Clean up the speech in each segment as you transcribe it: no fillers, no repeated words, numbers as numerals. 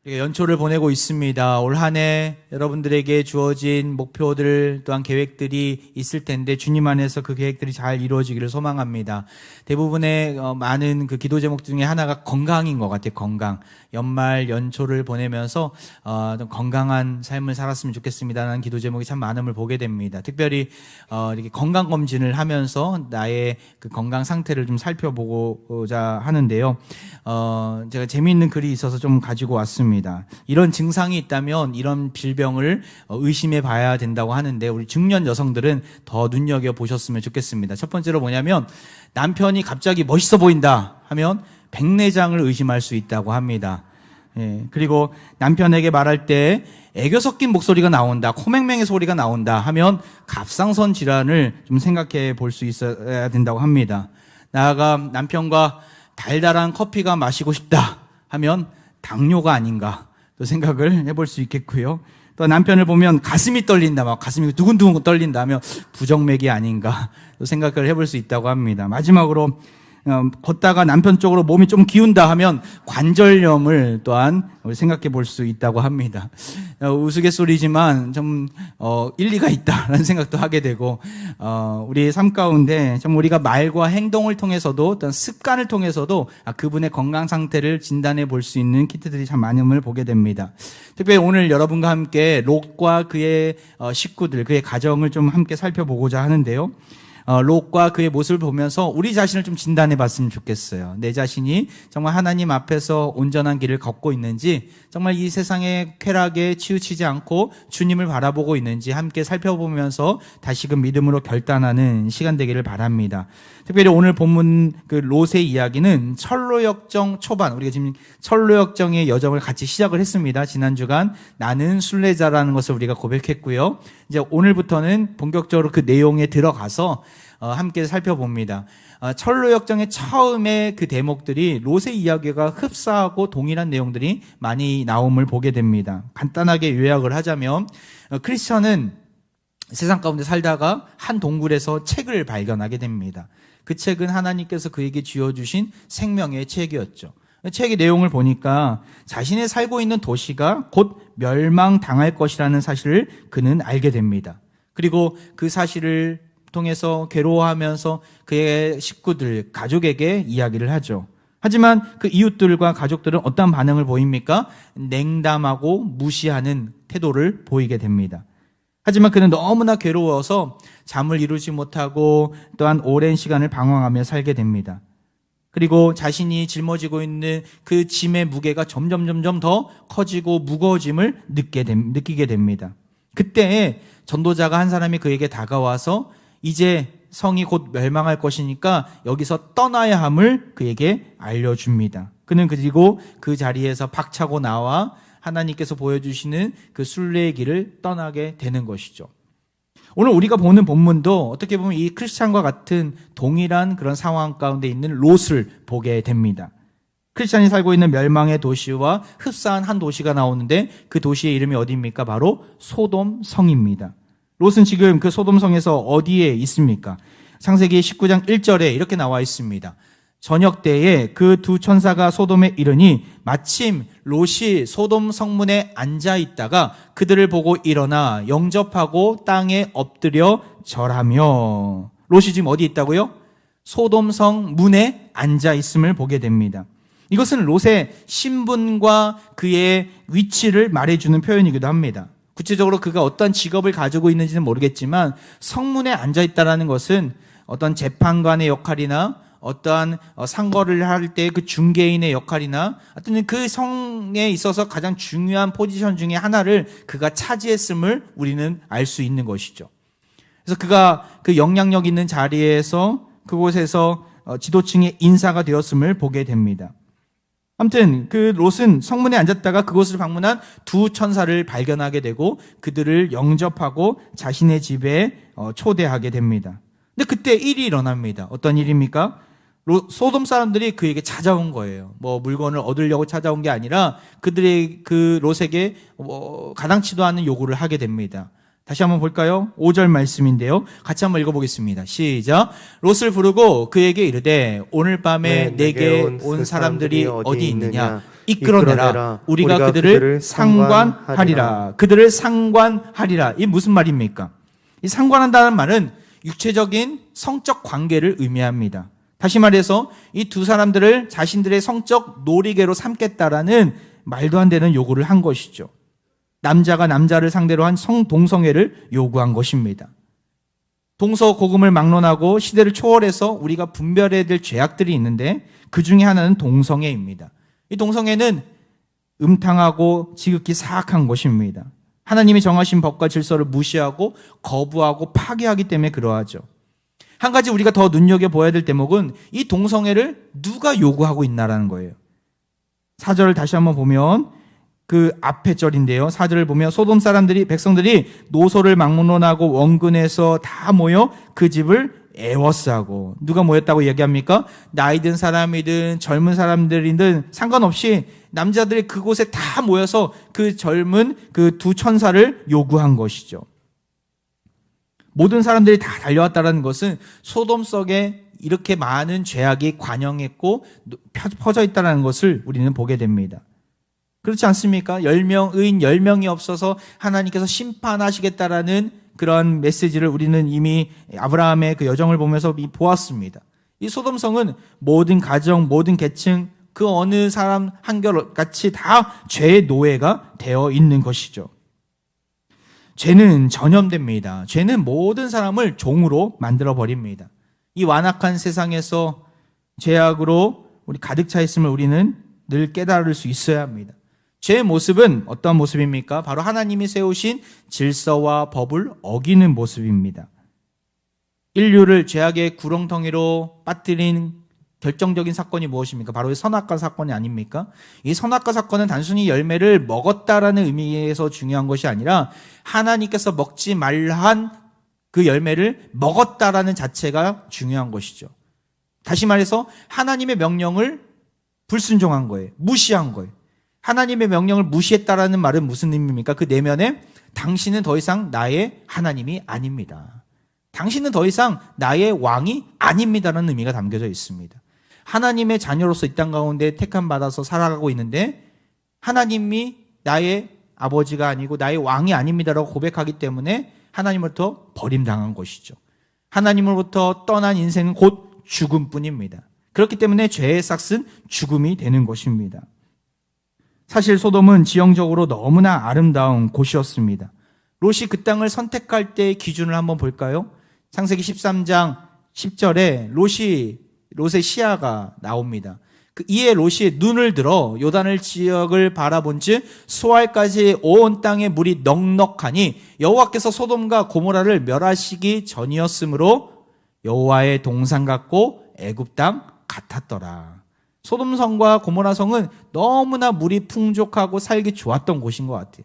우리가 연초를 보내고 있습니다. 올 한 해 여러분들에게 주어진 목표들 또한 계획들이 있을 텐데 주님 안에서 그 계획들이 잘 이루어지기를 소망합니다. 대부분의 많은 그 기도 제목 중에 하나가 건강인 것 같아요. 건강. 연말 연초를 보내면서 좀 건강한 삶을 살았으면 좋겠습니다라는 기도 제목이 참 많음을 보게 됩니다. 특별히 이렇게 건강 검진을 하면서 나의 그 건강 상태를 좀 살펴보고자 하는데요. 제가 재미있는 글이 있어서 좀 가지고 왔습니다. 이런 증상이 있다면 이런 질병을 의심해 봐야 된다고 하는데 우리 중년 여성들은 더 눈여겨 보셨으면 좋겠습니다. 첫 번째로 뭐냐면 남편이 갑자기 멋있어 보인다 하면 백내장을 의심할 수 있다고 합니다. 그리고 남편에게 말할 때 애교 섞인 목소리가 나온다, 코맹맹의 소리가 나온다 하면 갑상선 질환을 좀 생각해 볼 수 있어야 된다고 합니다. 나아가 남편과 달달한 커피가 마시고 싶다 하면 당뇨가 아닌가 또 생각을 해볼 수 있겠고요. 또 남편을 보면 가슴이 떨린다, 막 가슴이 두근두근 떨린다 하면 부정맥이 아닌가 또 생각을 해볼 수 있다고 합니다. 마지막으로 걷다가 남편 쪽으로 몸이 좀 기운다 하면 관절염을 또한 생각해 볼 수 있다고 합니다. 우스갯소리지만 좀 일리가 있다라는 생각도 하게 되고 우리의 삶 가운데 좀 우리가 말과 행동을 통해서도 어떤 습관을 통해서도 그분의 건강 상태를 진단해 볼 수 있는 키트들이 참 많음을 보게 됩니다. 특별히 오늘 여러분과 함께 롯과 그의 식구들, 그의 가정을 좀 함께 살펴보고자 하는데요. 롯과 그의 모습을 보면서 우리 자신을 좀 진단해 봤으면 좋겠어요. 내 자신이 정말 하나님 앞에서 온전한 길을 걷고 있는지, 정말 이 세상의 쾌락에 치우치지 않고 주님을 바라보고 있는지 함께 살펴보면서 다시금 믿음으로 결단하는 시간 되기를 바랍니다. 특별히 오늘 본문 그 롯의 이야기는 철로역정 초반, 우리가 지금 철로역정의 여정을 같이 시작을 했습니다. 지난 주간 나는 순례자라는 것을 우리가 고백했고요. 이제 오늘부터는 본격적으로 그 내용에 들어가서 함께 살펴봅니다. 철로역정의 처음에 그 대목들이 롯의 이야기가 흡사하고 동일한 내용들이 많이 나옴을 보게 됩니다. 간단하게 요약을 하자면 크리스천은 세상 가운데 살다가 한 동굴에서 책을 발견하게 됩니다. 그 책은 하나님께서 그에게 쥐어주신 생명의 책이었죠. 책의 내용을 보니까 자신이 살고 있는 도시가 곧 멸망당할 것이라는 사실을 그는 알게 됩니다. 그리고 그 사실을 통해서 괴로워하면서 그의 식구들, 가족에게 이야기를 하죠. 하지만 그 이웃들과 가족들은 어떤 반응을 보입니까? 냉담하고 무시하는 태도를 보이게 됩니다. 하지만 그는 너무나 괴로워서 잠을 이루지 못하고 또한 오랜 시간을 방황하며 살게 됩니다. 그리고 자신이 짊어지고 있는 그 짐의 무게가 점점 더 커지고 무거워짐을 느끼게 됩니다. 그때 전도자가 한 사람이 그에게 다가와서 이제 성이 곧 멸망할 것이니까 여기서 떠나야 함을 그에게 알려줍니다. 그는 그리고 그 자리에서 박차고 나와 하나님께서 보여주시는 그 순례의 길을 떠나게 되는 것이죠. 오늘 우리가 보는 본문도 어떻게 보면 이 크리스찬과 같은 동일한 그런 상황 가운데 있는 롯을 보게 됩니다. 크리스찬이 살고 있는 멸망의 도시와 흡사한 한 도시가 나오는데 그 도시의 이름이 어디입니까? 바로 소돔 성입니다. 롯은 지금 그 소돔 성에서 어디에 있습니까? 창세기 19장 1절에 이렇게 나와 있습니다. 저녁 때에 그 두 천사가 소돔에 이르니 마침 롯이 소돔 성문에 앉아 있다가 그들을 보고 일어나 영접하고 땅에 엎드려 절하며. 롯이 지금 어디 있다고요? 소돔 성 문에 앉아 있음을 보게 됩니다. 이것은 롯의 신분과 그의 위치를 말해주는 표현이기도 합니다. 구체적으로 그가 어떤 직업을 가지고 있는지는 모르겠지만 성문에 앉아 있다는 것은 어떤 재판관의 역할이나 어떠한 상거를 할 때 그 중개인의 역할이나 하여튼 그 성에 있어서 가장 중요한 포지션 중에 하나를 그가 차지했음을 우리는 알 수 있는 것이죠. 그래서 그가 그 영향력 있는 자리에서 그곳에서 지도층의 인사가 되었음을 보게 됩니다. 아무튼 그 롯은 성문에 앉았다가 그곳을 방문한 두 천사를 발견하게 되고 그들을 영접하고 자신의 집에 초대하게 됩니다. 근데 그때 일이 일어납니다. 어떤 일입니까? 소돔 사람들이 그에게 찾아온 거예요. 뭐 물건을 얻으려고 찾아온 게 아니라 그들의 그 롯에게 가당치도 않은 요구를 하게 됩니다. 다시 한번 볼까요? 5절 말씀인데요. 같이 한번 읽어보겠습니다. 시작. 롯을 부르고 그에게 이르되 오늘 밤에 내게 온 사람들이 어디 있느냐? 이끌어내라. 우리가 그들을 상관하리라. 그들을 상관하리라. 이 무슨 말입니까? 이 상관한다는 말은 육체적인 성적 관계를 의미합니다. 다시 말해서 이 두 사람들을 자신들의 성적 놀이개로 삼겠다라는 말도 안 되는 요구를 한 것이죠. 남자가 남자를 상대로 한 성동성애를 요구한 것입니다. 동서고금을 막론하고 시대를 초월해서 우리가 분별해야 될 죄악들이 있는데 그 중에 하나는 동성애입니다. 이 동성애는 음탕하고 지극히 사악한 것입니다. 하나님이 정하신 법과 질서를 무시하고 거부하고 파괴하기 때문에 그러하죠. 한 가지 우리가 더 눈여겨보아야 될 대목은 이 동성애를 누가 요구하고 있나라는 거예요. 4절을 다시 한번 보면 그 앞에 절인데요. 4절을 보면 소돔 사람들이 백성들이 노소를 막론하고 원근에서 다 모여 그 집을 애워싸고, 누가 모였다고 얘기합니까? 나이 든 사람이든 젊은 사람들이든 상관없이 남자들이 그곳에 다 모여서 그 젊은 그 두 천사를 요구한 것이죠. 모든 사람들이 다 달려왔다는 것은 소돔 속에 이렇게 많은 죄악이 관영했고 퍼져 있다는 것을 우리는 보게 됩니다. 그렇지 않습니까? 10명, 의인 10명이 없어서 하나님께서 심판하시겠다라는 그런 메시지를 우리는 이미 아브라함의 그 여정을 보면서 보았습니다. 이 소돔성은 모든 가정, 모든 계층, 그 어느 사람 한결같이 다 죄의 노예가 되어 있는 것이죠. 죄는 전염됩니다. 죄는 모든 사람을 종으로 만들어버립니다. 이 완악한 세상에서 죄악으로 우리 가득 차 있음을 우리는 늘 깨달을 수 있어야 합니다. 죄의 모습은 어떤 모습입니까? 바로 하나님이 세우신 질서와 법을 어기는 모습입니다. 인류를 죄악의 구렁텅이로 빠뜨린 결정적인 사건이 무엇입니까? 바로 선악과 사건이 아닙니까? 이 선악과 사건은 단순히 열매를 먹었다라는 의미에서 중요한 것이 아니라 하나님께서 먹지 말한 그 열매를 먹었다라는 자체가 중요한 것이죠. 다시 말해서 하나님의 명령을 불순종한 거예요. 무시한 거예요. 하나님의 명령을 무시했다라는 말은 무슨 의미입니까? 그 내면에 당신은 더 이상 나의 하나님이 아닙니다. 당신은 더 이상 나의 왕이 아닙니다라는 의미가 담겨져 있습니다. 하나님의 자녀로서 이 땅 가운데 택함 받아서 살아가고 있는데 하나님이 나의 아버지가 아니고 나의 왕이 아닙니다라고 고백하기 때문에 하나님으로부터 버림당한 것이죠. 하나님으로부터 떠난 인생은 곧 죽음뿐입니다. 그렇기 때문에 죄의 싹은 죽음이 되는 것입니다. 사실 소돔은 지형적으로 너무나 아름다운 곳이었습니다. 롯이 그 땅을 선택할 때의 기준을 한번 볼까요? 창세기 13장 10절에 롯의 시야가 나옵니다. 이에 롯이 눈을 들어 요단을 지역을 바라본즉 소알까지 온 땅에 물이 넉넉하니 여호와께서 소돔과 고모라를 멸하시기 전이었으므로 여호와의 동산 같고 애굽 땅 같았더라. 소돔성과 고모라성은 너무나 물이 풍족하고 살기 좋았던 곳인 것 같아요.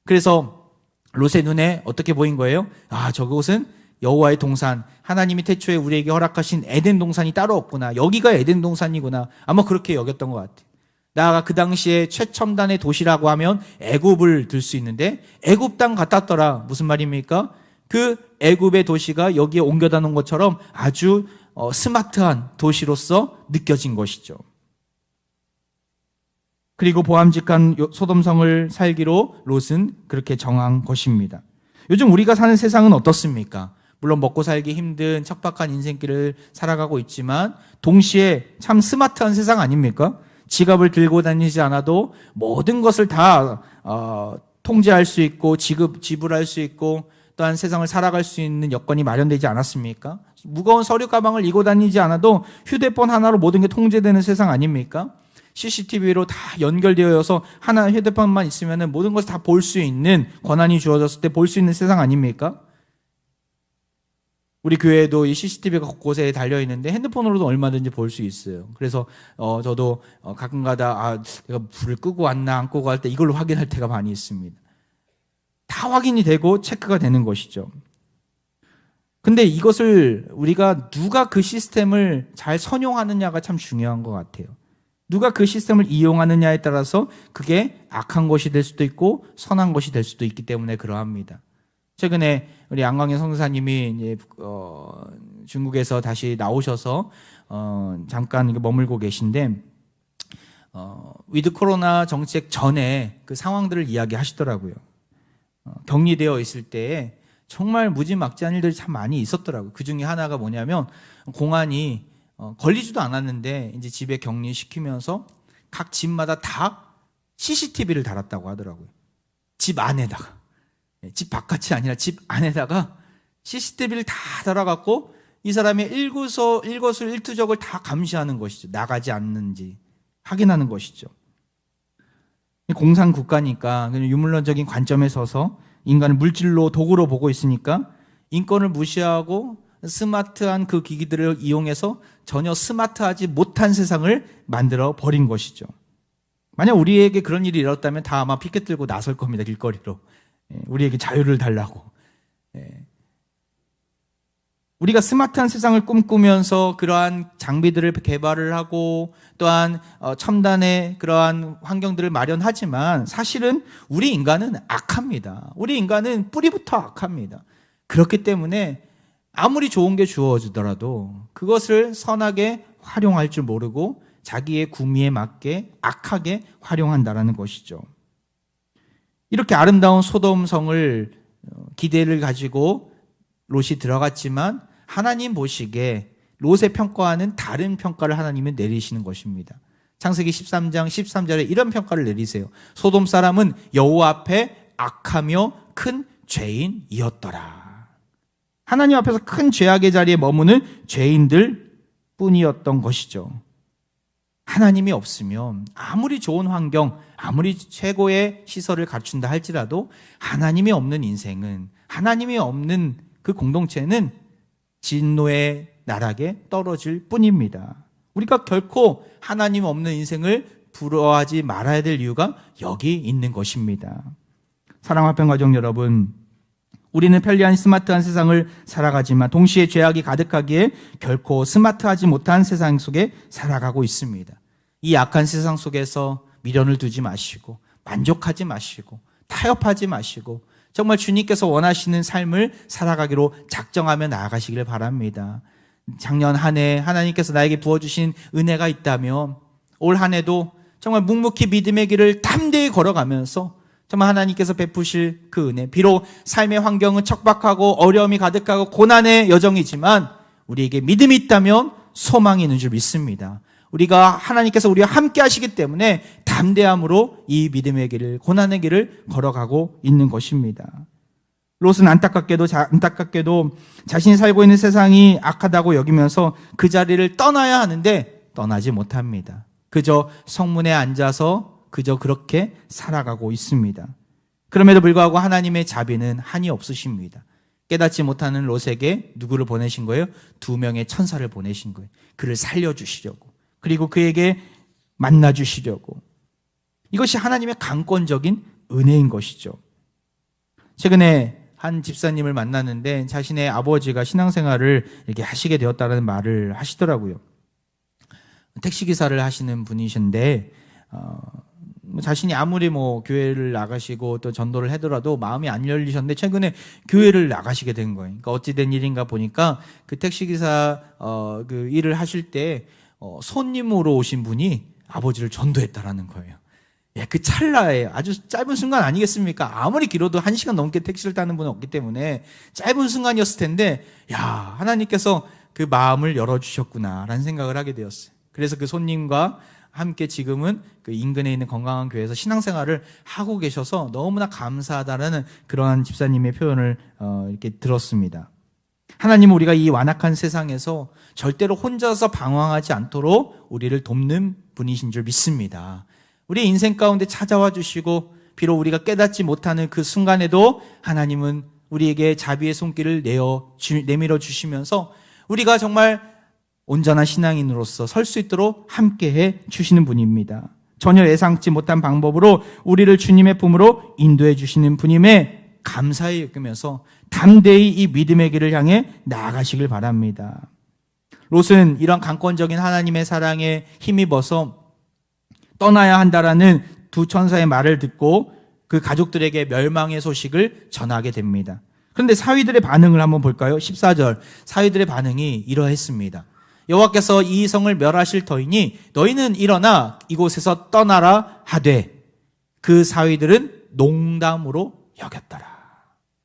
그래서 롯의 눈에 어떻게 보인 거예요? 저곳은 여호와의 동산, 하나님이 태초에 우리에게 허락하신 에덴 동산이 따로 없구나. 여기가 에덴 동산이구나. 아마 그렇게 여겼던 것 같아요. 나아가 그 당시에 최첨단의 도시라고 하면 애굽을 들 수 있는데 애굽 땅 같았더라. 무슨 말입니까? 그 애굽의 도시가 여기에 옮겨다 놓은 것처럼 아주 스마트한 도시로서 느껴진 것이죠. 그리고 보암직한 소돔성을 살기로 롯은 그렇게 정한 것입니다. 요즘 우리가 사는 세상은 어떻습니까? 물론 먹고 살기 힘든 척박한 인생길을 살아가고 있지만 동시에 참 스마트한 세상 아닙니까? 지갑을 들고 다니지 않아도 모든 것을 다 통제할 수 있고 지불할 수 있고 또한 세상을 살아갈 수 있는 여건이 마련되지 않았습니까? 무거운 서류 가방을 이고 다니지 않아도 휴대폰 하나로 모든 게 통제되는 세상 아닙니까? CCTV로 다 연결되어서 하나 휴대폰만 있으면 모든 것을 다 볼 수 있는 권한이 주어졌을 때 볼 수 있는 세상 아닙니까? 우리 교회에도 이 CCTV가 곳곳에 달려 있는데 핸드폰으로도 얼마든지 볼 수 있어요. 그래서 저도 가끔가다 내가 불을 끄고 왔나 안 끄고 할 때 이걸로 확인할 때가 많이 있습니다. 다 확인이 되고 체크가 되는 것이죠. 근데 이것을 우리가 누가 그 시스템을 잘 선용하느냐가 참 중요한 것 같아요. 누가 그 시스템을 이용하느냐에 따라서 그게 악한 것이 될 수도 있고 선한 것이 될 수도 있기 때문에 그러합니다. 최근에 우리 안광현 선교사님이 이제 중국에서 다시 나오셔서 잠깐 머물고 계신데 위드 코로나 정책 전에 그 상황들을 이야기하시더라고요. 격리되어 있을 때에 정말 무지막지한 일들이 참 많이 있었더라고요. 그 중에 하나가 뭐냐면 공안이 걸리지도 않았는데 이제 집에 격리시키면서 각 집마다 다 CCTV를 달았다고 하더라고요. 집 안에다가. 집 바깥이 아니라 집 안에다가 CCTV를 다 달아갖고 이 사람의 일거수일투족을 다 감시하는 것이죠. 나가지 않는지 확인하는 것이죠. 공산국가니까 유물론적인 관점에 서서 인간을 물질로 도구로 보고 있으니까 인권을 무시하고 스마트한 그 기기들을 이용해서 전혀 스마트하지 못한 세상을 만들어 버린 것이죠. 만약 우리에게 그런 일이 일어났다면 다 아마 피켓 들고 나설 겁니다. 길거리로. 우리에게 자유를 달라고. 우리가 스마트한 세상을 꿈꾸면서 그러한 장비들을 개발을 하고 또한 첨단의 그러한 환경들을 마련하지만 사실은 우리 인간은 악합니다. 우리 인간은 뿌리부터 악합니다. 그렇기 때문에 아무리 좋은 게 주어지더라도 그것을 선하게 활용할 줄 모르고 자기의 구미에 맞게 악하게 활용한다라는 것이죠. 이렇게 아름다운 소돔성을 기대를 가지고 롯이 들어갔지만 하나님 보시기에 롯의 평가와는 다른 평가를 하나님은 내리시는 것입니다. 창세기 13장 13절에 이런 평가를 내리세요. 소돔 사람은 여호와 앞에 악하며 큰 죄인이었더라. 하나님 앞에서 큰 죄악의 자리에 머무는 죄인들 뿐이었던 것이죠. 하나님이 없으면 아무리 좋은 환경, 아무리 최고의 시설을 갖춘다 할지라도 하나님이 없는 인생은, 하나님이 없는 그 공동체는 진노의 나락에 떨어질 뿐입니다. 우리가 결코 하나님 없는 인생을 부러워하지 말아야 될 이유가 여기 있는 것입니다. 사랑하는 화평가족 여러분, 우리는 편리한 스마트한 세상을 살아가지만 동시에 죄악이 가득하기에 결코 스마트하지 못한 세상 속에 살아가고 있습니다. 이 악한 세상 속에서 미련을 두지 마시고 만족하지 마시고 타협하지 마시고 정말 주님께서 원하시는 삶을 살아가기로 작정하며 나아가시길 바랍니다. 작년 한 해 하나님께서 나에게 부어주신 은혜가 있다면 올 한 해도 정말 묵묵히 믿음의 길을 담대히 걸어가면서 정말 하나님께서 베푸실 그 은혜, 비록 삶의 환경은 척박하고 어려움이 가득하고 고난의 여정이지만 우리에게 믿음이 있다면 소망이 있는 줄 믿습니다. 우리가 하나님께서 우리와 함께 하시기 때문에 담대함으로 이 믿음의 길을, 고난의 길을 걸어가고 있는 것입니다. 롯은 안타깝게도 자신이 살고 있는 세상이 악하다고 여기면서 그 자리를 떠나야 하는데 떠나지 못합니다. 그저 성문에 앉아서 그저 그렇게 살아가고 있습니다. 그럼에도 불구하고 하나님의 자비는 한이 없으십니다. 깨닫지 못하는 롯에게 누구를 보내신 거예요? 2명의 천사를 보내신 거예요. 그를 살려주시려고. 그리고 그에게 만나주시려고. 이것이 하나님의 강권적인 은혜인 것이죠. 최근에 한 집사님을 만났는데 자신의 아버지가 신앙생활을 이렇게 하시게 되었다는 말을 하시더라고요. 택시기사를 하시는 분이신데 자신이 아무리 교회를 나가시고 또 전도를 하더라도 마음이 안 열리셨는데 최근에 교회를 나가시게 된 거예요. 그러니까 어찌된 일인가 보니까 그 택시기사 그 일을 하실 때 손님으로 오신 분이 아버지를 전도했다라는 거예요. 예, 그 찰나에 아주 짧은 순간 아니겠습니까? 아무리 길어도 1시간 넘게 택시를 타는 분은 없기 때문에 짧은 순간이었을 텐데, 야, 하나님께서 그 마음을 열어주셨구나라는 생각을 하게 되었어요. 그래서 그 손님과 함께 지금은 그 인근에 있는 건강한 교회에서 신앙생활을 하고 계셔서 너무나 감사하다라는 그러한 집사님의 표현을 이렇게 들었습니다. 하나님은 우리가 이 완악한 세상에서 절대로 혼자서 방황하지 않도록 우리를 돕는 분이신 줄 믿습니다. 우리 인생 가운데 찾아와 주시고 비록 우리가 깨닫지 못하는 그 순간에도 하나님은 우리에게 자비의 손길을 내밀어 주시면서 우리가 정말 온전한 신앙인으로서 설 수 있도록 함께해 주시는 분입니다. 전혀 예상치 못한 방법으로 우리를 주님의 품으로 인도해 주시는 분임에 감사히 여기면서 담대히 이 믿음의 길을 향해 나아가시길 바랍니다. 롯은 이런 강권적인 하나님의 사랑에 힘입어서 떠나야 한다라는 두 천사의 말을 듣고 그 가족들에게 멸망의 소식을 전하게 됩니다. 그런데 사위들의 반응을 한번 볼까요? 14절. 사위들의 반응이 이러했습니다. 여호와께서 이 성을 멸하실 터이니 너희는 일어나 이곳에서 떠나라 하되 그 사위들은 농담으로 여겼더라.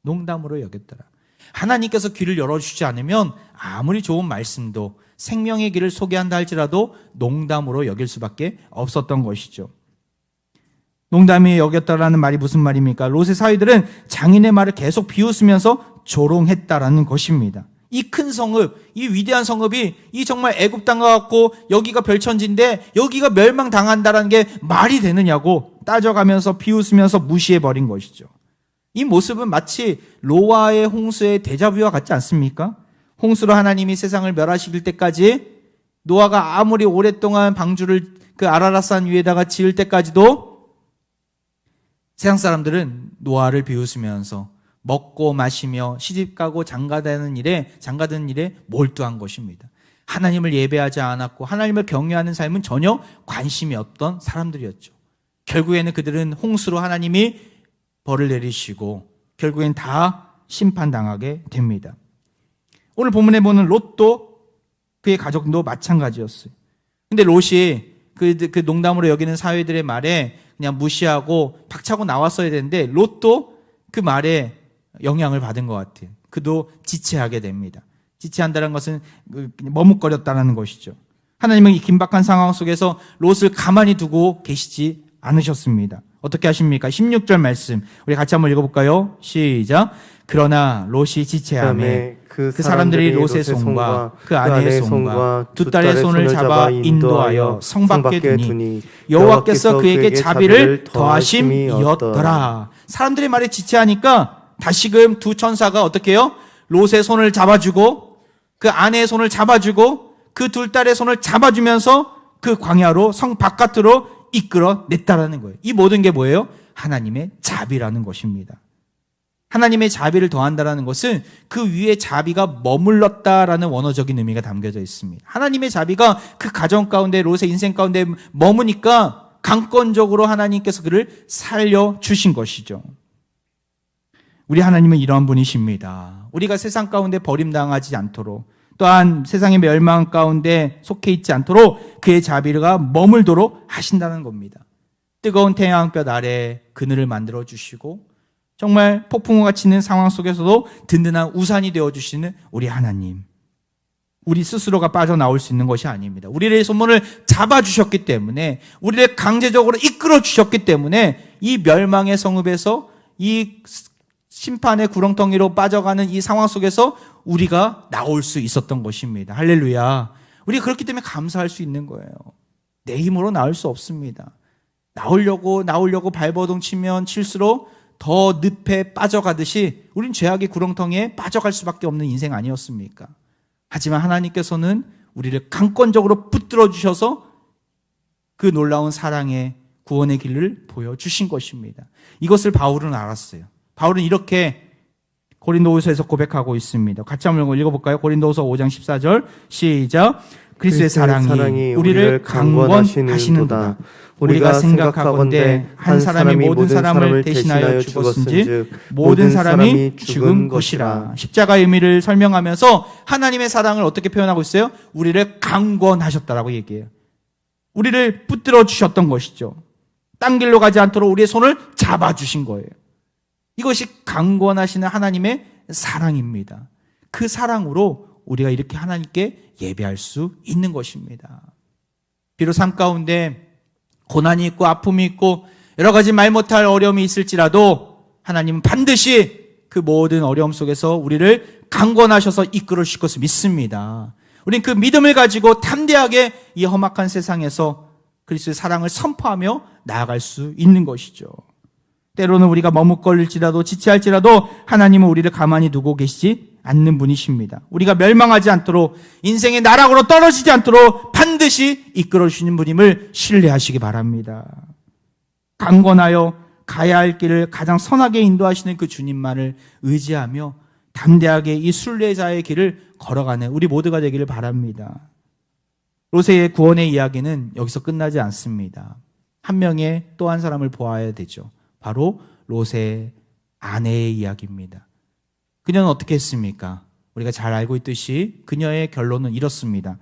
농담으로 여겼더라. 하나님께서 귀를 열어주지 않으면 아무리 좋은 말씀도 생명의 길을 소개한다 할지라도 농담으로 여길 수밖에 없었던 것이죠. 농담이 여겼다라는 말이 무슨 말입니까? 롯의 사위들은 장인의 말을 계속 비웃으면서 조롱했다라는 것입니다. 이 큰 성읍, 이 위대한 성읍이 이 정말 애굽 땅과 같고 여기가 별천지인데 여기가 멸망당한다라는 게 말이 되느냐고 따져가면서 비웃으면서 무시해버린 것이죠. 이 모습은 마치 노아의 홍수의 데자뷰와 같지 않습니까? 홍수로 하나님이 세상을 멸하시길 때까지 노아가 아무리 오랫동안 방주를 그 아라랏산 위에다가 지을 때까지도 세상 사람들은 노아를 비웃으면서 먹고 마시며 시집가고 장가드는 일에 몰두한 것입니다. 하나님을 예배하지 않았고 하나님을 경외하는 삶은 전혀 관심이 없던 사람들이었죠. 결국에는 그들은 홍수로 하나님이 벌을 내리시고 결국엔 다 심판당하게 됩니다. 오늘 본문에 보는 롯도 그의 가족도 마찬가지였어요. 근데 롯이 그 농담으로 여기는 사회들의 말에 그냥 무시하고 박차고 나왔어야 되는데 롯도 그 말에 영향을 받은 것 같아요. 그도 지체하게 됩니다. 지체한다는 것은 머뭇거렸다는 것이죠. 하나님은 이 긴박한 상황 속에서 롯을 가만히 두고 계시지 않으셨습니다. 어떻게 하십니까? 16절 말씀 우리 같이 한번 읽어볼까요? 시작. 그러나 롯이 지체하매 그 사람들이 롯의 손과 그 아내의 손과 두 딸의 손을 잡아 인도하여 성 밖에 두니 여호와께서 그에게 자비를 더하심이었더라. 사람들의 말에 지체하니까 다시금 두 천사가 어떻게 해요? 롯의 손을 잡아주고 그 아내의 손을 잡아주고 그 둘 딸의 손을 잡아주면서 그 광야로 성 바깥으로 이끌어냈다라는 거예요. 이 모든 게 뭐예요? 하나님의 자비라는 것입니다. 하나님의 자비를 더한다라는 것은 그 위에 자비가 머물렀다라는 원어적인 의미가 담겨져 있습니다. 하나님의 자비가 그 가정 가운데 롯의 인생 가운데 머무니까 강권적으로 하나님께서 그를 살려주신 것이죠. 우리 하나님은 이러한 분이십니다. 우리가 세상 가운데 버림당하지 않도록 또한 세상의 멸망 가운데 속해 있지 않도록 그의 자비가 머물도록 하신다는 겁니다. 뜨거운 태양볕 아래 그늘을 만들어 주시고 정말 폭풍우가 치는 상황 속에서도 든든한 우산이 되어주시는 우리 하나님. 우리 스스로가 빠져나올 수 있는 것이 아닙니다. 우리의 손문을 잡아주셨기 때문에 우리를 강제적으로 이끌어 주셨기 때문에 이 멸망의 성읍에서 이 심판의 구렁텅이로 빠져가는 이 상황 속에서 우리가 나올 수 있었던 것입니다. 할렐루야. 우리가 그렇기 때문에 감사할 수 있는 거예요. 내 힘으로 나올 수 없습니다. 나오려고 발버둥 치면 칠수록 더 늪에 빠져가듯이 우린 죄악의 구렁텅이에 빠져갈 수밖에 없는 인생 아니었습니까? 하지만 하나님께서는 우리를 강권적으로 붙들어 주셔서 그 놀라운 사랑의 구원의 길을 보여주신 것입니다. 이것을 바울은 알았어요. 바울은 이렇게 고린도후서에서 고백하고 있습니다. 같이 한번 읽어볼까요? 고린도후서 5장 14절 시작. 그리스도의 사랑이 우리를 강권하시는도다. 우리가 생각하건대 한 사람이 모든 사람을 대신하여 죽었은즉 모든 사람이 죽은 것이라. 십자가의 의미를 설명하면서 하나님의 사랑을 어떻게 표현하고 있어요? 우리를 강권하셨다라고 얘기해요. 우리를 붙들어 주셨던 것이죠. 딴 길로 가지 않도록 우리의 손을 잡아주신 거예요. 이것이 강권하시는 하나님의 사랑입니다. 그 사랑으로 우리가 이렇게 하나님께 예배할 수 있는 것입니다. 비록 삶 가운데 고난이 있고 아픔이 있고 여러 가지 말 못할 어려움이 있을지라도 하나님은 반드시 그 모든 어려움 속에서 우리를 강권하셔서 이끌어 주실 것을 믿습니다. 우리는 그 믿음을 가지고 담대하게 이 험악한 세상에서 그리스도의 사랑을 선포하며 나아갈 수 있는 것이죠. 때로는 우리가 머뭇거릴지라도 지체할지라도 하나님은 우리를 가만히 두고 계시지 않는 분이십니다. 우리가 멸망하지 않도록 인생의 나락으로 떨어지지 않도록 반드시 이끌어 주시는 분임을 신뢰하시기 바랍니다. 강권하여 가야 할 길을 가장 선하게 인도하시는 그 주님만을 의지하며 담대하게 이 순례자의 길을 걸어가는 우리 모두가 되기를 바랍니다. 롯의 구원의 이야기는 여기서 끝나지 않습니다. 한 명의 또 한 사람을 보아야 되죠. 바로 롯의 아내의 이야기입니다. 그녀는 어떻게 했습니까? 우리가 잘 알고 있듯이 그녀의 결론은 이렇습니다.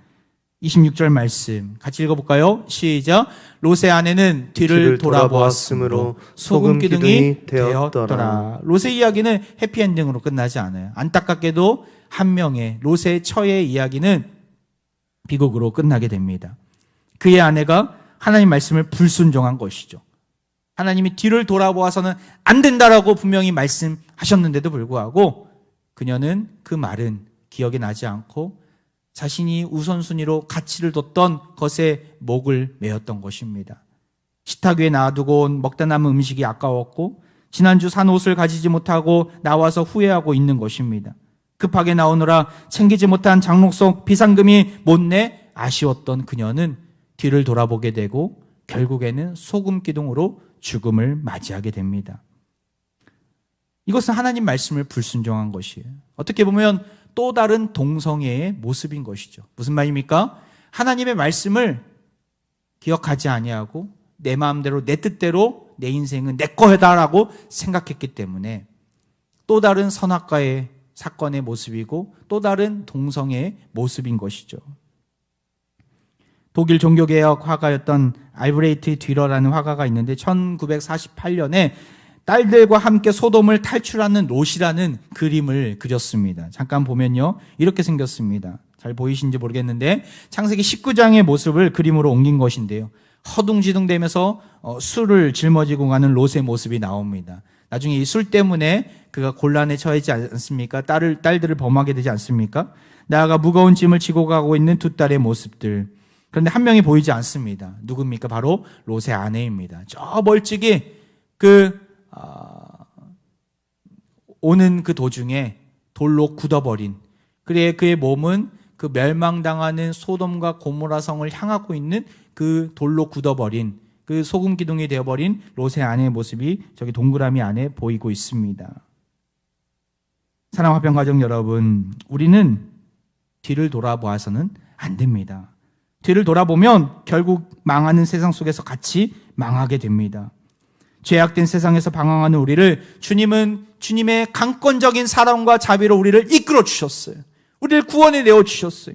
26절 말씀 같이 읽어볼까요? 시작. 롯의 아내는 뒤를 돌아보았으므로 소금 기둥이 되었더라. 롯의 이야기는 해피엔딩으로 끝나지 않아요. 안타깝게도 한 명의 롯의 처의 이야기는 비극으로 끝나게 됩니다. 그의 아내가 하나님 말씀을 불순종한 것이죠. 하나님이 뒤를 돌아보아서는 안 된다라고 분명히 말씀하셨는데도 불구하고 그녀는 그 말은 기억이 나지 않고 자신이 우선순위로 가치를 뒀던 것에 목을 메었던 것입니다. 식탁 위에 놔두고 온 먹다 남은 음식이 아까웠고 지난주 산 옷을 가지지 못하고 나와서 후회하고 있는 것입니다. 급하게 나오느라 챙기지 못한 장롱 속 비상금이 못 내 아쉬웠던 그녀는 뒤를 돌아보게 되고 결국에는 소금 기둥으로 죽음을 맞이하게 됩니다. 이것은 하나님 말씀을 불순종한 것이에요. 어떻게 보면 또 다른 동성애의 모습인 것이죠. 무슨 말입니까? 하나님의 말씀을 기억하지 아니하고 내 마음대로 내 뜻대로 내 인생은 내 거다라고 생각했기 때문에 또 다른 선악과의 사건의 모습이고 또 다른 동성애의 모습인 것이죠. 독일 종교개혁 화가였던 알브레이트 듀러라는 화가가 있는데 1948년에 딸들과 함께 소돔을 탈출하는 롯이라는 그림을 그렸습니다. 잠깐 보면요. 이렇게 생겼습니다. 잘 보이신지 모르겠는데 창세기 19장의 모습을 그림으로 옮긴 것인데요. 허둥지둥대면서 술을 짊어지고 가는 롯의 모습이 나옵니다. 나중에 이 술 때문에 그가 곤란에 처하지 않습니까? 딸들을 범하게 되지 않습니까? 나아가 무거운 짐을 지고 가고 있는 두 딸의 모습들. 그런데 한 명이 보이지 않습니다. 누굽니까? 바로 롯의 아내입니다. 저 멀찍이 오는 그 도중에 돌로 굳어버린 그의 몸은 그 멸망당하는 소돔과 고모라 성을 향하고 있는 그 돌로 굳어버린 그 소금 기둥이 되어버린 롯의 아내의 모습이 저기 동그라미 안에 보이고 있습니다. 사랑 화평 가족 여러분, 우리는 뒤를 돌아보아서는 안 됩니다. 뒤를 돌아보면 결국 망하는 세상 속에서 같이 망하게 됩니다. 죄악된 세상에서 방황하는 우리를 주님은 주님의 강권적인 사랑과 자비로 우리를 이끌어 주셨어요. 우리를 구원해 내어 주셨어요.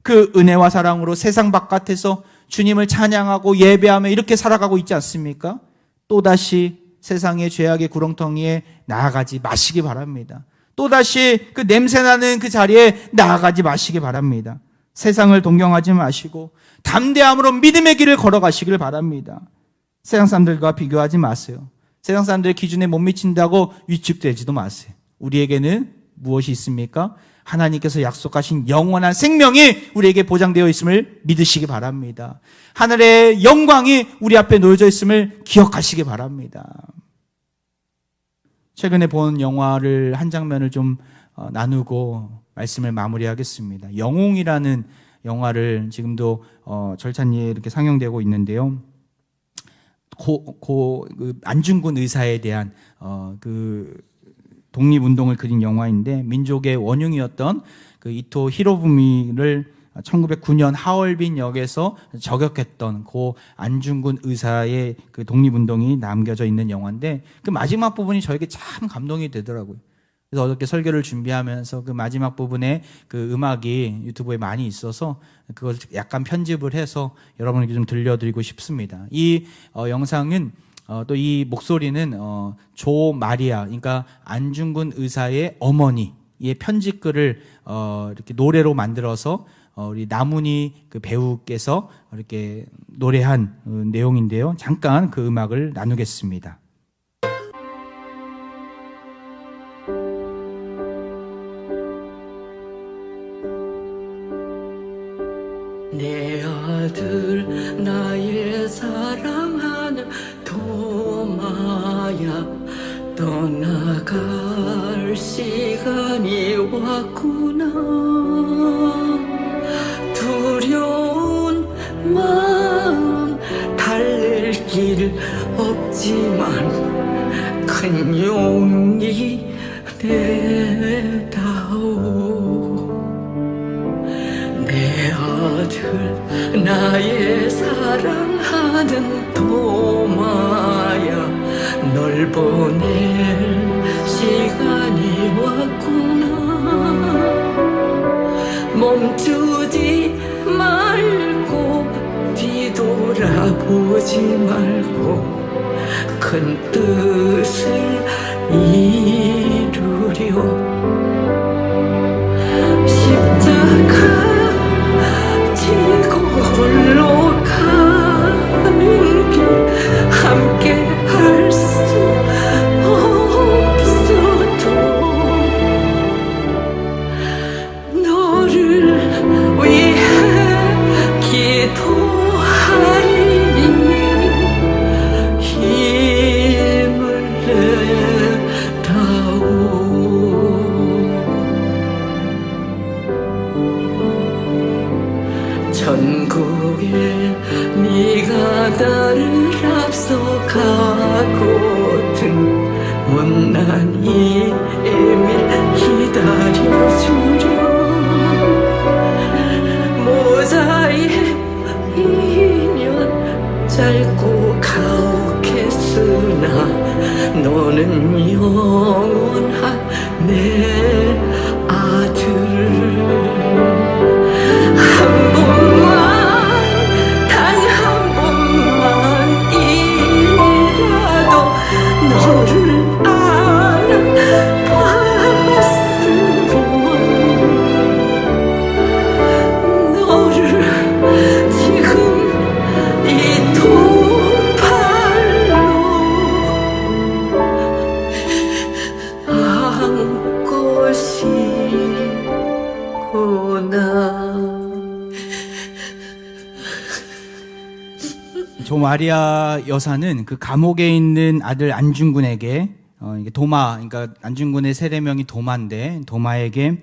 그 은혜와 사랑으로 세상 바깥에서 주님을 찬양하고 예배하며 이렇게 살아가고 있지 않습니까? 또다시 세상의 죄악의 구렁텅이에 나아가지 마시기 바랍니다. 또다시 그 냄새나는 그 자리에 나아가지 마시기 바랍니다. 세상을 동경하지 마시고 담대함으로 믿음의 길을 걸어가시길 바랍니다. 세상 사람들과 비교하지 마세요. 세상 사람들의 기준에 못 미친다고 위축되지도 마세요. 우리에게는 무엇이 있습니까? 하나님께서 약속하신 영원한 생명이 우리에게 보장되어 있음을 믿으시기 바랍니다. 하늘의 영광이 우리 앞에 놓여져 있음을 기억하시기 바랍니다. 최근에 본 영화를 한 장면을 좀 나누고 말씀을 마무리하겠습니다. 영웅이라는 영화를 지금도 절찬리에 이렇게 상영되고 있는데요. 안중근 의사에 대한 그 독립운동을 그린 영화인데 민족의 원흉이었던 그 이토 히로부미를 1909년 하얼빈 역에서 저격했던 그 안중근 의사의 그 독립운동이 남겨져 있는 영화인데 그 마지막 부분이 저에게 참 감동이 되더라고요. 그래서 어저께 설교를 준비하면서 그 마지막 부분에 그 음악이 유튜브에 많이 있어서 그걸 약간 편집을 해서 여러분에게 좀 들려드리고 싶습니다. 이 영상은 또 이 목소리는 조 마리아, 그러니까 안중근 의사의 어머니의 편집글을 이렇게 노래로 만들어서 우리 나문희 그 배우께서 이렇게 노래한 내용인데요. 잠깐 그 음악을 나누겠습니다. 내 아들 나의 사랑하는 도마야 떠나갈 시간이 왔구나. 두려운 마음 달랠 길 없지만 큰 용기 내다오. 내 아들 나의 사랑하는 도마야 널 보낼 시간이 왔구나. 멈추지 마. 바라보지 말고 큰 뜻을 이루려 십자가 지고 홀로 가는 길 함께 할 수 없어도 너를 위해 기도하리 힘을 내다오 천국에 네가 나를 앞서가거든 원난이 애밀 기다려주려 모자의 인연 짧고 가혹했으나 너는 영원한 내 아들 한 번만 단 한 번만이라도 너를 알아봤으면 너를 지금 이 두 팔로 안고 싶구나. 조마리아 여사는 그 감옥에 있는 아들 안중근에게 이게 도마, 그러니까 안중근의 세례명이 도마인데 도마에게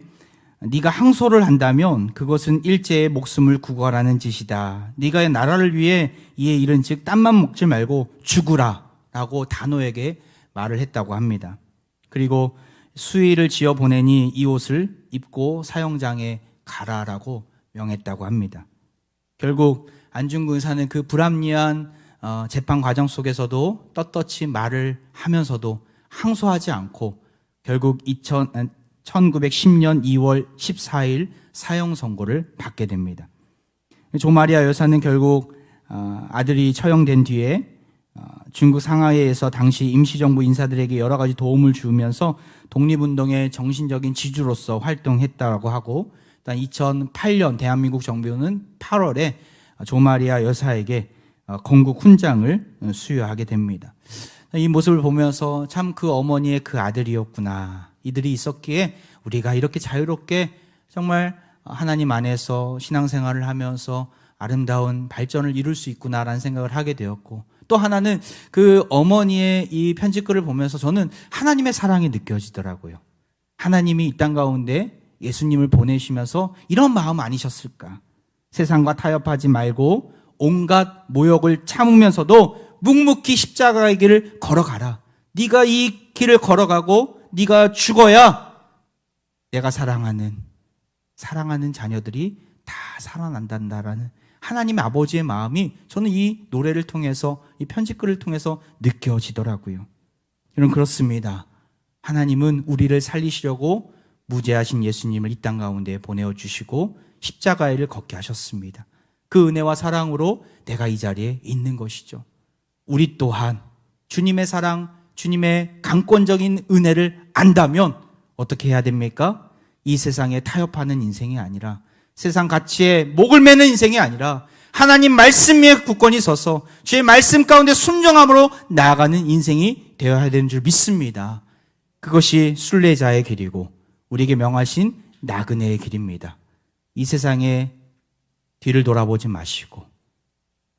네가 항소를 한다면 그것은 일제의 목숨을 구걸하는 짓이다. 네가 나라를 위해 이에 이른즉 땀만 먹지 말고 죽으라라고 단호하게 말을 했다고 합니다. 그리고 수의를 지어 보내니 이 옷을 입고 사형장에 가라라고 명했다고 합니다. 결국 안중근 사는 그 불합리한 재판 과정 속에서도 떳떳이 말을 하면서도 항소하지 않고 결국 1910년 2월 14일 사형 선고를 받게 됩니다. 조마리아 여사는 결국 아들이 처형된 뒤에 중국 상하이에서 당시 임시정부 인사들에게 여러 가지 도움을 주면서 독립운동의 정신적인 지주로서 활동했다고 하고 2008년 대한민국 정부는 8월에 조마리아 여사에게 건국 훈장을 수여하게 됩니다. 이 모습을 보면서 참 그 어머니의 그 아들이었구나. 이들이 있었기에 우리가 이렇게 자유롭게 정말 하나님 안에서 신앙생활을 하면서 아름다운 발전을 이룰 수 있구나라는 생각을 하게 되었고, 또 하나는 그 어머니의 이 편지글을 보면서 저는 하나님의 사랑이 느껴지더라고요. 하나님이 이 땅 가운데 예수님을 보내시면서 이런 마음 아니셨을까? 세상과 타협하지 말고 온갖 모욕을 참으면서도 묵묵히 십자가의 길을 걸어가라. 네가 이 길을 걸어가고 네가 죽어야 내가 사랑하는 자녀들이 다 살아난다라는 하나님의 아버지의 마음이 저는 이 노래를 통해서, 이 편지글을 통해서 느껴지더라고요. 여러분, 그렇습니다. 하나님은 우리를 살리시려고 무죄하신 예수님을 이 땅 가운데 보내주시고 십자가의 길을 걷게 하셨습니다. 그 은혜와 사랑으로 내가 이 자리에 있는 것이죠. 우리 또한 주님의 사랑, 주님의 강권적인 은혜를 안다면 어떻게 해야 됩니까? 이 세상에 타협하는 인생이 아니라, 세상 가치에 목을 매는 인생이 아니라 하나님 말씀에 굳건히 서서 주의 말씀 가운데 순종함으로 나아가는 인생이 되어야 되는 줄 믿습니다. 그것이 순례자의 길이고 우리에게 명하신 나그네의 길입니다. 이 세상에 뒤를 돌아보지 마시고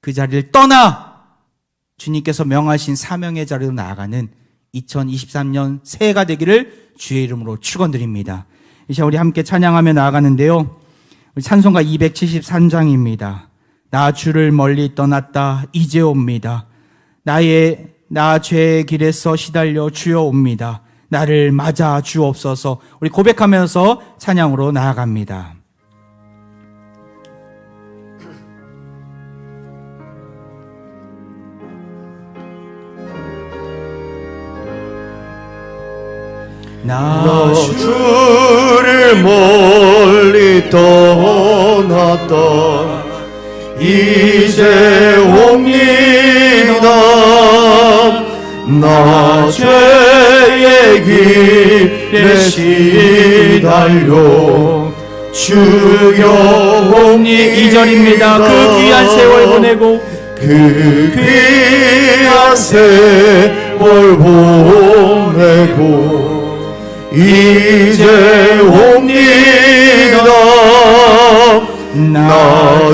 그 자리를 떠나 주님께서 명하신 사명의 자리로 나아가는 2023년 새해가 되기를 주의 이름으로 축원드립니다. 이제 우리 함께 찬양하며 나아가는데요. 찬송가 273장입니다. 나 주를 멀리 떠났다 이제 옵니다. 나 죄의 길에서 시달려 주여 옵니다. 나를 맞아 주옵소서. 우리 고백하면서 찬양으로 나아갑니다. 나 주를 멀리 떠났다 이제 이제 옵니다. 나 죄의 길에 시달려 주여 옵니다. 2절입니다. 그 귀한 세월 보내고 그 귀한 세월 보내고 이제 옵니다. 나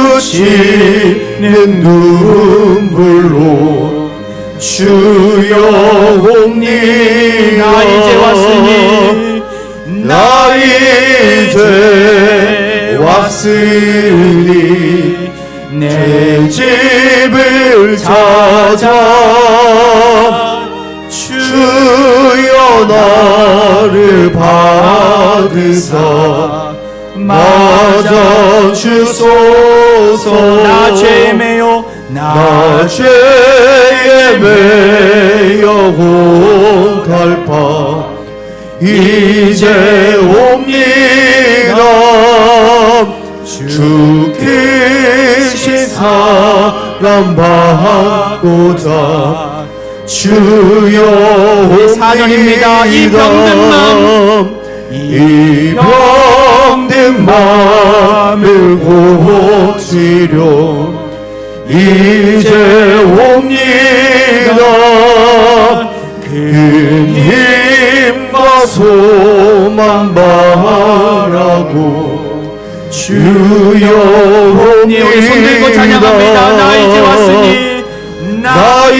뉘우치는 눈물로 주여 옵니다. 나 이제 왔으니 나 이제 왔으니 내 집을 찾아 주여 나를 받으사 맞아 주소서. 나 죄에 매여 나 죄에 매여 고달파 이제 옵니다. 죽으신 사람 받고자 주여 옵니다. 4절입니다. 이 병든 마음을 고치려 이제 옵니다. 큰 힘과 소망 바라고 주여 옵니다. 우리 손 들고 찬양합니다. 나 이제 왔으니 나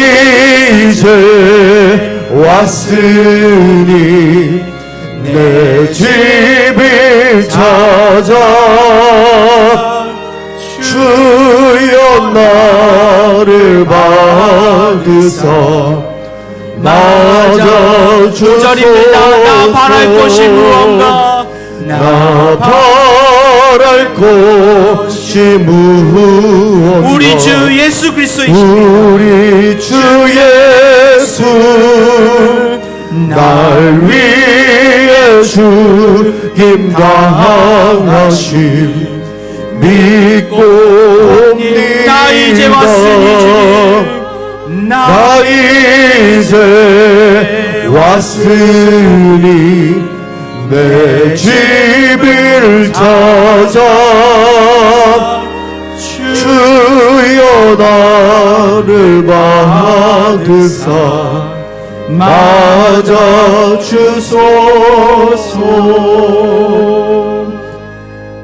이제 왔으니 내 집을 찾아 주여 나를 받으사 맞아 주소서. 나 바랄 것이 무언가 나 바랄 것이 무언가 우리 주 예수 그리스도이십니다. 우리 주 예수 날 위해 죽임 당하심 믿고 옵니다. 나 이제 왔으니 주님 나 이제 왔으니 내 집을 찾아 주여 나를 받으사 맞아 주소서.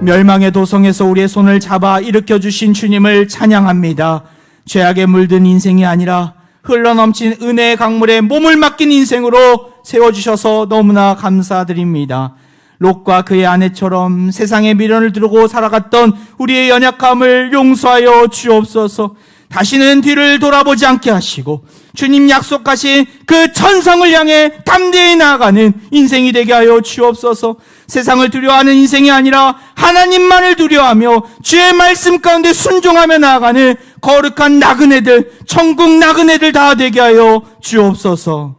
멸망의 도성에서 우리의 손을 잡아 일으켜 주신 주님을 찬양합니다. 죄악에 물든 인생이 아니라 흘러넘친 은혜의 강물에 몸을 맡긴 인생으로 세워주셔서 너무나 감사드립니다. 롯과 그의 아내처럼 세상의 미련을 두르고 살아갔던 우리의 연약함을 용서하여 주옵소서. 다시는 뒤를 돌아보지 않게 하시고 주님 약속하신 그 천성을 향해 담대히 나아가는 인생이 되게 하여 주옵소서. 세상을 두려워하는 인생이 아니라 하나님만을 두려워하며 주의 말씀 가운데 순종하며 나아가는 거룩한 나그네들, 천국 나그네들 다 되게 하여 주옵소서.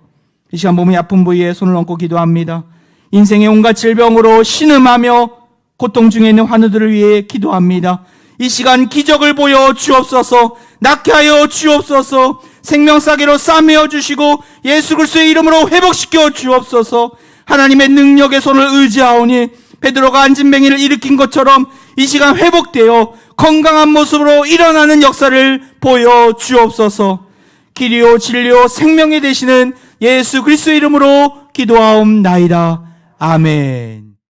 이 시간 몸이 아픈 부위에 손을 얹고 기도합니다. 인생의 온갖 질병으로 신음하며 고통 중에 있는 환우들을 위해 기도합니다. 이 시간 기적을 보여 주옵소서. 낫게 하여 주옵소서. 생명사계로 싸매어 주시고 예수 그리스도의 이름으로 회복시켜 주옵소서. 하나님의 능력의 손을 의지하오니 베드로가 안진뱅이를 일으킨 것처럼 이 시간 회복되어 건강한 모습으로 일어나는 역사를 보여 주옵소서. 길이요 진리요 생명이 되시는 예수 그리스도의 이름으로 기도하옵나이다. 아멘.